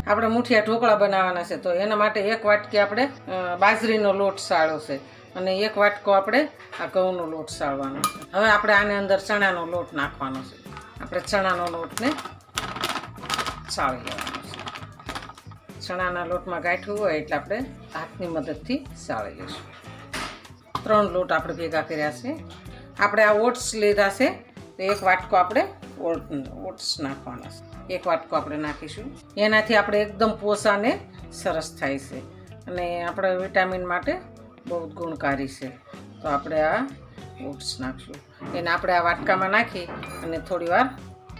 આપણે મુઠિયા ઢોકળા બનાવવાના છે તો એના માટે 1 વાટકી આપણે બાજરીનો લોટ સાળો છે અને 1 વાટકો આપણે આ ઘઉંનો લોટ સાળવાનો છે. હવે આપણે આની અંદર ચણાનો લોટ નાખવાનો છે. આપણે ચણાનો લોટને સાળી લેવાનો છે. ચણાના લોટમાં ગાંઠવું હોય એટલે આપણે હાથની મદદથી સાળી લઈશું. 3 લોટ આપણે ભેગા કર્યા છે. આપણે આ ઓટ્સ લીધા છે તો 1 વાટકો આપણે ઓટ્સ નાખવાના છે. 1 વાટકો આપણે નાખીશું. એનાથી આપણે એકદમ પોસાને સરસ થાય છે અને આપણે વિટામિન માટે બહુ ગુણકારી છે. તો આપણે આ ઓટ્સ નાખશું. એને આપણે આ વાટકામાં નાખી અને થોડી વાર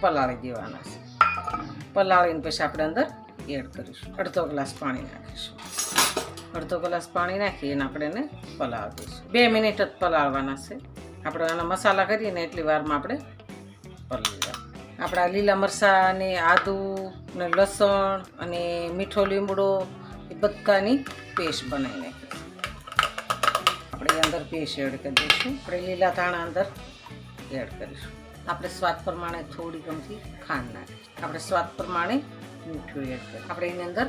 પલાળી દેવાના છે. પલાળીને પછી આપણે અંદર એડ કરીશું. 1/2 ગ્લાસ પાણી નાખીશું. 1/2 ગ્લાસ પાણી નાખી અને આપણે એને પલાળી દઈશું. 2 મિનિટ જ પલાળવાના છે. આપણે આના મસાલા કરીએ ને એટલી વારમાં આપણે પલાળી દઈએ. આપણા લીલા મરચાં ને આદુ ને લસણ અને મીઠો લીમડો એ બધાની પેસ્ટ બનાવી નાખી. આપણે અંદર પેસ્ટ એડ કરી દઈશું. આપણે લીલા ધાણા અંદર એડ કરીશું. આપણે સ્વાદ પ્રમાણે થોડી ગમતી ખાંડ નાખીશું. આપણે સ્વાદ પ્રમાણે મીઠું એડ કરીશું. આપણે એની અંદર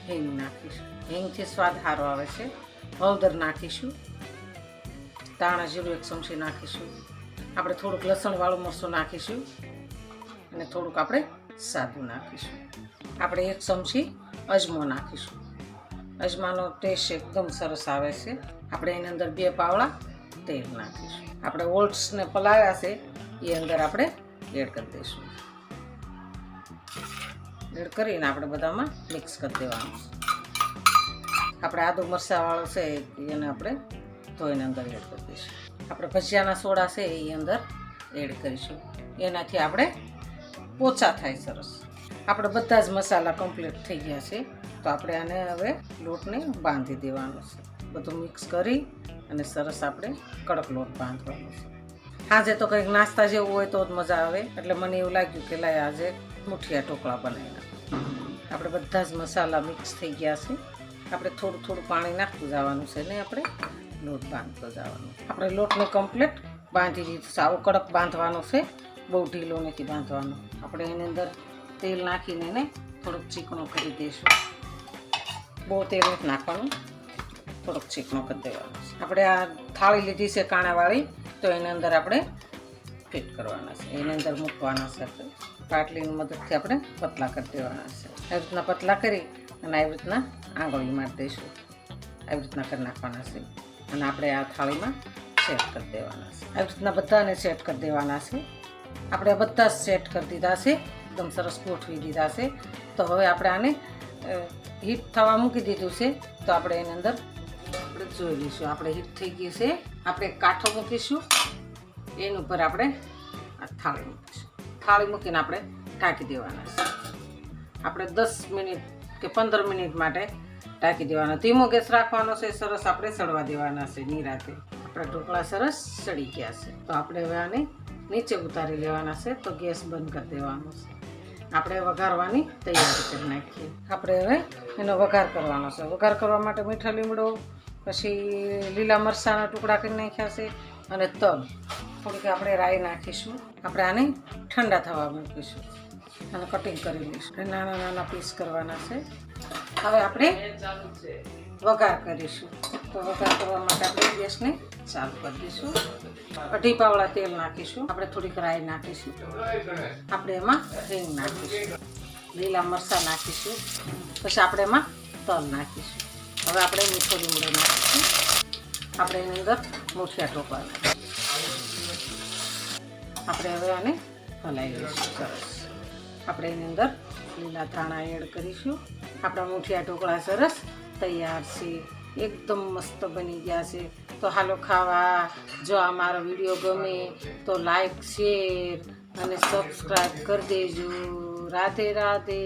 હિંગ નાખીશું. હિંગથી સ્વાદ સારો આવે છે. હળદર નાખીશું. ધાણા જીરું 1 ચમચી નાખીશું. આપણે થોડુંક લસણવાળું મરચું નાખીશું અને થોડુંક આપણે સાદું નાખીશું. આપણે 1 ચમચી અજમો નાખીશું. અજમાનો ટેસ્ટ એકદમ સરસ આવે છે. આપણે એની અંદર 2 પાવડા તેલ નાખીશું. આપણે ઓટ્સને પલાળ્યા છે એ અંદર આપણે એડ કરી દઈશું. એડ કરીને આપણે બધામાં મિક્સ કરી દેવાનું. આપણે આદુ મરચાંવાળો છે એને આપણે ધોઈને અંદર એડ કરી દઈશું. આપણે ભજીયાના સોડા છે એ અંદર એડ કરીશું. એનાથી આપણે પોચા થાય સરસ. આપણે બધા જ મસાલા કમ્પ્લીટ થઈ ગયા છે તો આપણે આને હવે લોટને બાંધી દેવાનો છે. બધું મિક્સ કરી અને સરસ આપણે કડક લોટ બાંધવાનો છે. આજે તો કંઈક નાસ્તા જેવું હોય તો જ મજા આવે એટલે મને એવું લાગ્યું કે લાય આજે મુઠિયા ઢોકળા બનાવી નાખો. આપણે બધા જ મસાલા મિક્સ થઈ ગયા છે. આપણે થોડું થોડું પાણી નાખતું જવાનું છે ને આપણે લોટ બાંધતો જવાનો. આપણે લોટને કમ્પ્લીટ બાંધી દીધું. સાવ કડક બાંધવાનો છે, બહુ ઢીલો નથી બાંધવાનો. આપણે એની અંદર તેલ નાખીને એને થોડુંક ચીકણો કરી દઈશું. બહુ તેલ નથી નાખવાનું, થોડુંક ચીકણો કરી દેવાનો છે. આપણે આ થાળી લીધી છે કાણાવાળી તો એની અંદર આપણે ફિટ કરવાના છે. એની અંદર મૂકવાના છે. આપણે પાટલીની મદદથી આપણે પતલા કરી દેવાના છે. આવી રીતના પતલા કરી અને આવી રીતના આંગળી મારી દઈશું. આવી રીતના કરી નાખવાના છે અને આપણે આ થાળીમાં સેટ કરી દેવાના છે. આવી રીતના બધાને સેટ કરી દેવાના છે. આપણે બધા સેટ કરી દીધા છે, એકદમ સરસ ગોઠવી દીધા છે. તો હવે આપણે આને હીટ થવા મૂકી દીધું છે તો આપણે એની અંદર આપણે જોઈ લઈશું. આપણે હીટ થઈ ગઈ છે. આપણે કાંઠો મૂકીશું. એની ઉપર આપણે આ થાળી મૂકીશું. થાળી મૂકીને આપણે ઢાંકી દેવાના છે. આપણે 10 મિનિટ કે 15 મિનિટ માટે ઢાંકી દેવાનો. ધીમો ગેસ રાખવાનો છે. સરસ આપણે સળવા દેવાના છે નિરાતે. આપણા ઢોકળા સરસ સડી ગયા છે તો આપણે હવે આને નીચે ઉતારી લેવાના છે. તો ગેસ બંધ કરી દેવાનો છે. આપણે વઘારવાની તૈયારી કરી નાખીએ. આપણે હવે એનો વઘાર કરવાનો છે. વઘાર કરવા માટે મીઠા લીમડો, પછી લીલા મરચાંના ટુકડા કરી નાખ્યા છે અને તલ, થોડીક આપણે રાઈ નાખીશું. આપણે આને ઠંડા થવા મૂકીશું અને કટિંગ કરી લઈશું. નાના નાના પીસ કરવાના છે. હવે આપણે વઘાર કરીશું. તો વઘાર કરવા માટે આપણે ગેસને ચાલુ કરી દઈશું. 2 પાવડા તેલ નાખીશું. આપણે થોડીક રાઈ નાખીશું. આપણે એમાં હિંગ નાખીશું. લીલા મરચાં નાખીશું. પછી આપણે એમાં તલ નાખીશું. હવે આપણે મીઠો લીમડો નાખીશું. આપણે એની અંદર મુઠિયા ઢોકળા આપણે હવે આને હલાવી લઈશું સરસ. આપણે એની અંદર લીલા ધાણા એડ કરીશું. આપણા મુઠિયા ઢોકળા સરસ તૈયાર છે. એકદમ મસ્ત બની ગયા છે. તો હાલો ખાવા. જો આ મારો વિડીયો ગમે તો લાઈક, શેર અને સબસ્ક્રાઈબ કરી દેજો. રાધે રાધે.